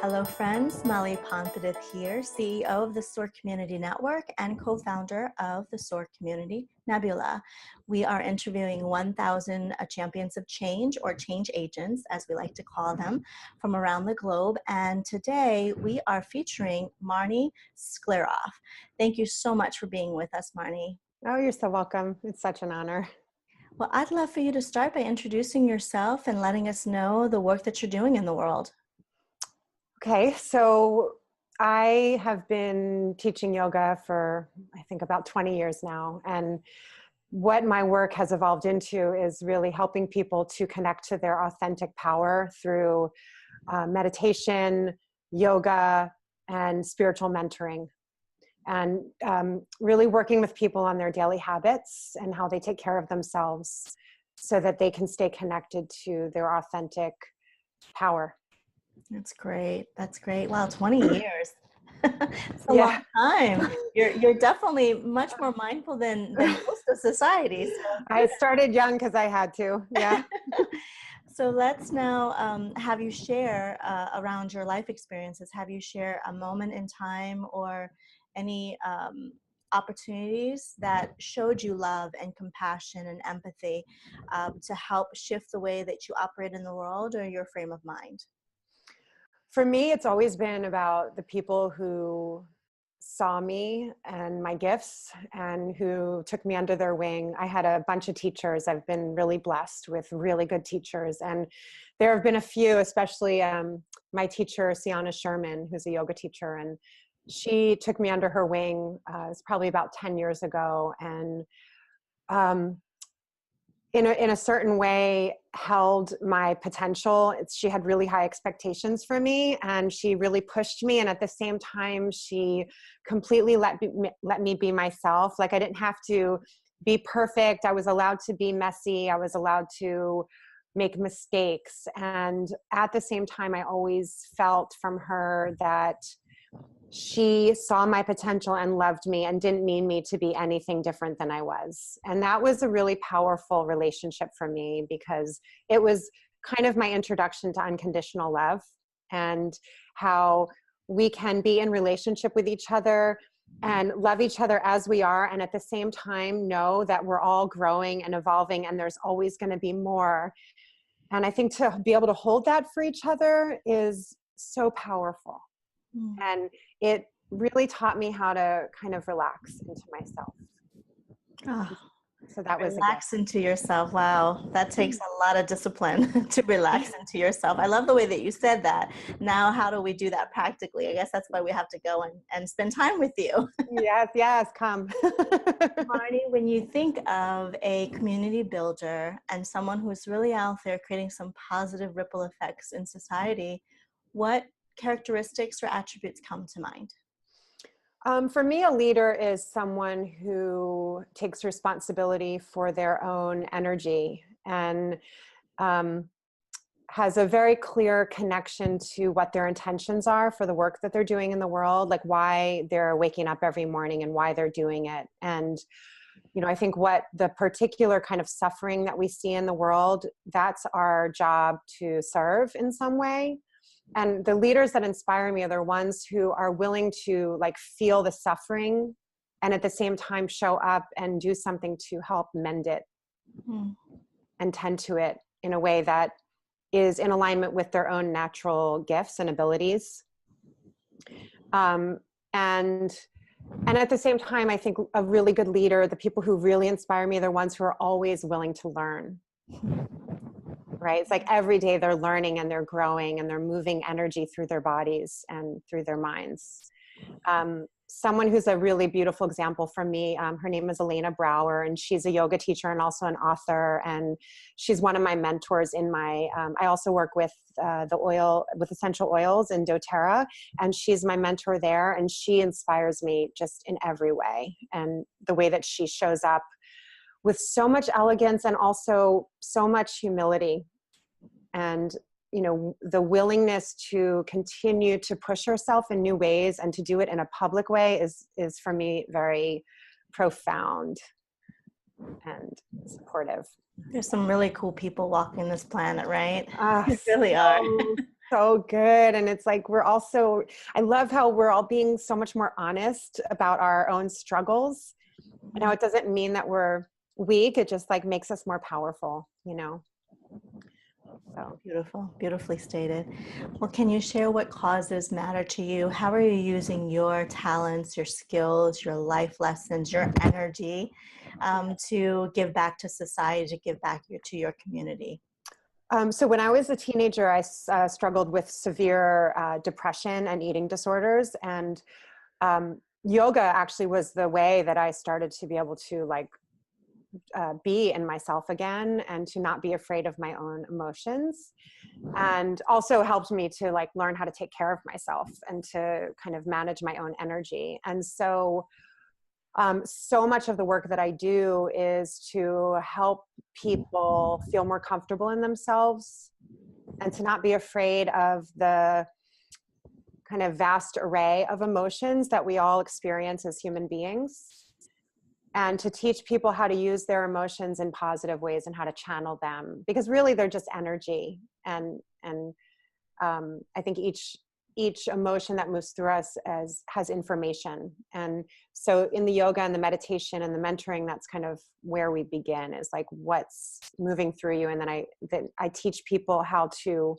Hello friends, Molly Ponthadith here, CEO of the SOAR Community Network and co-founder of the SOAR Community Nebula. We are interviewing 1,000 champions of change, or change agents as we like to call them, from around the globe, and today we are featuring Marni Sclaroff. Thank you so much for being with us, Marni. Oh, you're so welcome. It's such an honor. Well, I'd love for you to start by introducing yourself and letting us know the work that you're doing in the world. Okay, so I have been teaching yoga for, I think, about 20 years now. And what my work has evolved into is really helping people to connect to their authentic power through meditation, yoga, and spiritual mentoring. And really working with people on their daily habits and how they take care of themselves so that they can stay connected to their authentic power. That's great. That's great. Wow, 20 years. It's a long time. You're definitely much more mindful than most of society. So. I started young because I had to. Yeah. So let's now have you share around your life experiences. Have you share a moment in time or any opportunities that showed you love and compassion and empathy to help shift the way that you operate in the world or your frame of mind? For me, it's always been about the people who saw me and my gifts and who took me under their wing. I had a bunch of teachers. I've been really blessed with really good teachers. And there have been a few, especially my teacher, Sienna Sherman, who's a yoga teacher. And she took me under her wing. It was probably about 10 years ago. And in a certain way held my potential. She had really high expectations for me and she really pushed me. And at the same time, she completely let me be myself. Like I didn't have to be perfect. I was allowed to be messy. I was allowed to make mistakes. And at the same time, I always felt from her that she saw my potential and loved me and didn't need me to be anything different than I was. And that was a really powerful relationship for me because it was kind of my introduction to unconditional love and how we can be in relationship with each other and love each other as we are. And at the same time, know that we're all growing and evolving and there's always going to be more. And I think to be able to hold that for each other is so powerful. And it really taught me how to kind of relax into myself. Oh, so that was relax into yourself. Wow, that takes a lot of discipline to relax into yourself. I love the way that you said that. Now, how do we do that practically? I guess that's why we have to go and spend time with you. Yes, come. Marni, when you think of a community builder and someone who's really out there creating some positive ripple effects in society, what characteristics or attributes come to mind? For me, a leader is someone who takes responsibility for their own energy and has a very clear connection to what their intentions are for the work that they're doing in the world, like why they're waking up every morning and why they're doing it. And, you know, I think what the particular kind of suffering that we see in the world, that's our job to serve in some way. And the leaders that inspire me are the ones who are willing to like feel the suffering and at the same time show up and do something to help mend it and tend to it in a way that is in alignment with their own natural gifts and abilities. And at the same time, I think a really good leader, the people who really inspire me, are the ones who are always willing to learn. Right? It's like every day they're learning and they're growing and they're moving energy through their bodies and through their minds. Someone who's a really beautiful example for me, her name is Elena Brower, and she's a yoga teacher and also an author. And she's one of my mentors in my, I also work with with essential oils in doTERRA, and she's my mentor there. And she inspires me just in every way. And the way that she shows up with so much elegance and also so much humility and, you know, the willingness to continue to push herself in new ways and to do it in a public way is for me very profound and supportive. There's some really cool people walking this planet, right? There really are. So good. And it's like, I love how we're all being so much more honest about our own struggles. And how it doesn't mean that we're weak. It just like makes us more powerful, you know? So Beautiful, beautifully stated. Well, can you share what causes matter to you? How are you using your talents, your skills, your life lessons, your energy to give back to society, to give back to your community? So when I was a teenager, I struggled with severe depression and eating disorders. And yoga actually was the way that I started to be able to like be in myself again and to not be afraid of my own emotions. And also helped me to like learn how to take care of myself and to kind of manage my own energy. And so so much of the work that I do is to help people feel more comfortable in themselves and to not be afraid of the kind of vast array of emotions that we all experience as human beings, and to teach people how to use their emotions in positive ways and how to channel them, because really they're just energy. And I think each emotion that moves through us has information. And so in the yoga and the meditation and the mentoring, that's kind of where we begin, is like what's moving through you. And then I teach people how to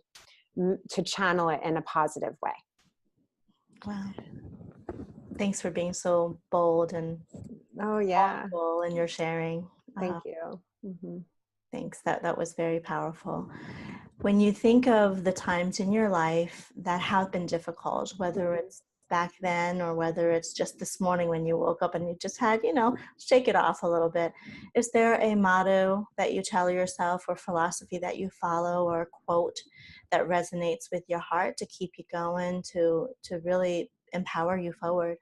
channel it in a positive way. Wow. Thanks for being so bold and thoughtful in your sharing. Thank you. Mm-hmm. Thanks. That was very powerful. When you think of the times in your life that have been difficult, whether it's back then or whether it's just this morning when you woke up and you just had, shake it off a little bit, is there a motto that you tell yourself or philosophy that you follow or a quote that resonates with your heart to keep you going, to really empower you forward?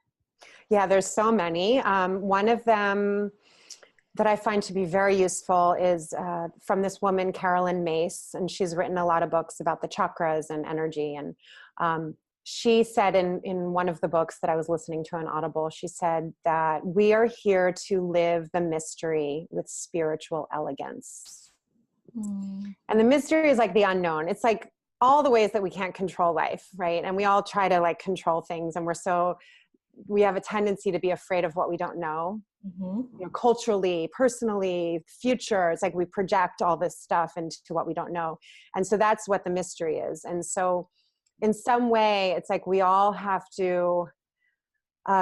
Yeah, there's so many. One of them that I find to be very useful is from this woman, Carolyn Mace, and she's written a lot of books about the chakras and energy. And she said in one of the books that I was listening to on Audible, she said that we are here to live the mystery with spiritual elegance. Mm. And the mystery is like the unknown. It's like all the ways that we can't control life, right? And we all try to like control things, and we have a tendency to be afraid of what we don't know. Mm-hmm. Culturally, personally, future. It's like we project all this stuff into what we don't know. And so that's what the mystery is. And so in some way, it's like we all have to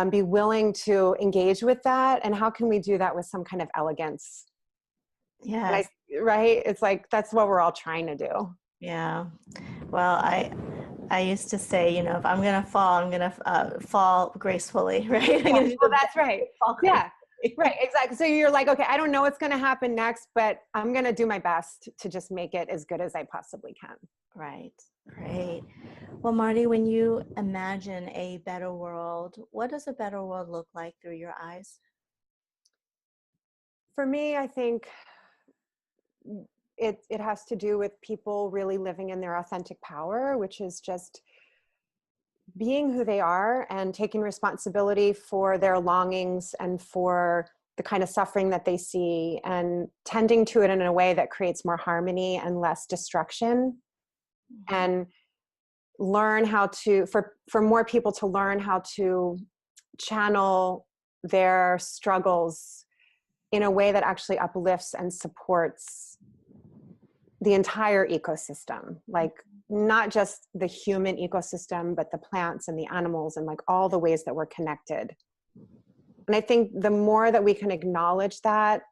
be willing to engage with that. And how can we do that with some kind of elegance? Yeah. Right? It's like, that's what we're all trying to do. Yeah. Well, I used to say, if I'm going to fall, I'm going to fall gracefully, right? Yeah. Well, that's right. Yeah. Right. Exactly. So you're like, okay, I don't know what's going to happen next, but I'm going to do my best to just make it as good as I possibly can. Right. Great. Well, Marni, when you imagine a better world, what does a better world look like through your eyes? For me, I think it has to do with people really living in their authentic power, which is just being who they are and taking responsibility for their longings and for the kind of suffering that they see, and tending to it in a way that creates more harmony and less destruction. Mm-hmm. And learn how to, for more people to learn how to channel their struggles in a way that actually uplifts and supports the entire ecosystem, like not just the human ecosystem, but the plants and the animals and like all the ways that we're connected. And I think the more that we can acknowledge that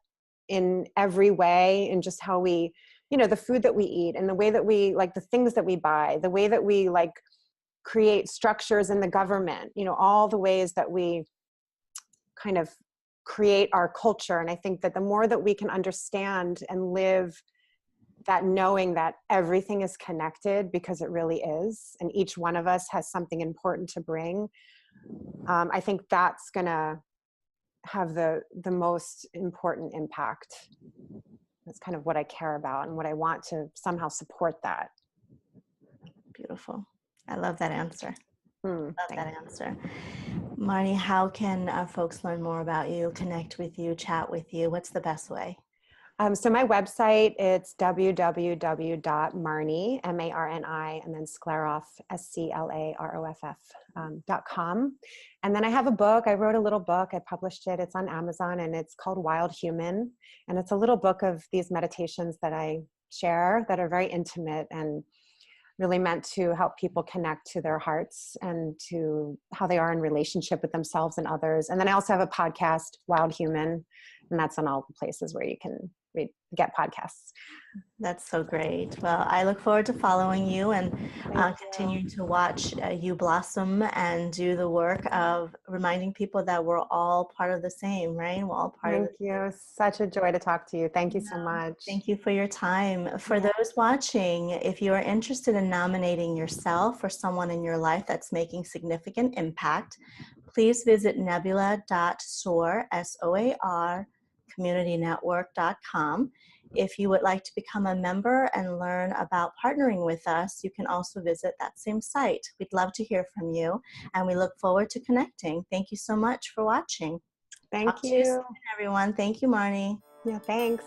in every way, in just how we, the food that we eat and the way that we like the things that we buy, the way that we like create structures in the government, all the ways that we kind of create our culture. And I think that the more that we can understand and live that knowing that everything is connected, because it really is, and each one of us has something important to bring, I think that's gonna have the most important impact. That's kind of what I care about and what I want to somehow support that. Beautiful. I love that answer. Love that answer. Marni, how can folks learn more about you, connect with you, chat with you? What's the best way? So my website, it's www.marni, M-A-R-N-I, and then Sclaroff, SCLAROFF.com. And then I have a book. I wrote a little book. I published it. It's on Amazon, and it's called Wild Human. And it's a little book of these meditations that I share that are very intimate and really meant to help people connect to their hearts and to how they are in relationship with themselves and others. And then I also have a podcast, Wild Human, and that's on all the places where you can get podcasts. That's so great. Well, I look forward to following you and continuing to watch you blossom and do the work of reminding people that we're all part of the same, right? We're all part of the Thank you. Such a joy to talk to you. Thank you so much. Thank you for your time. For those watching, if you are interested in nominating yourself or someone in your life that's making significant impact, please visit nebula.soar, S-O-A-R, communitynetwork.com. If you would like to become a member and learn about partnering with us, you can also visit that same site. We'd love to hear from you, and we look forward to connecting. Thank you so much for watching. Thank Talk to you you. soon, everyone. Thank you, Marni. Yeah, thanks.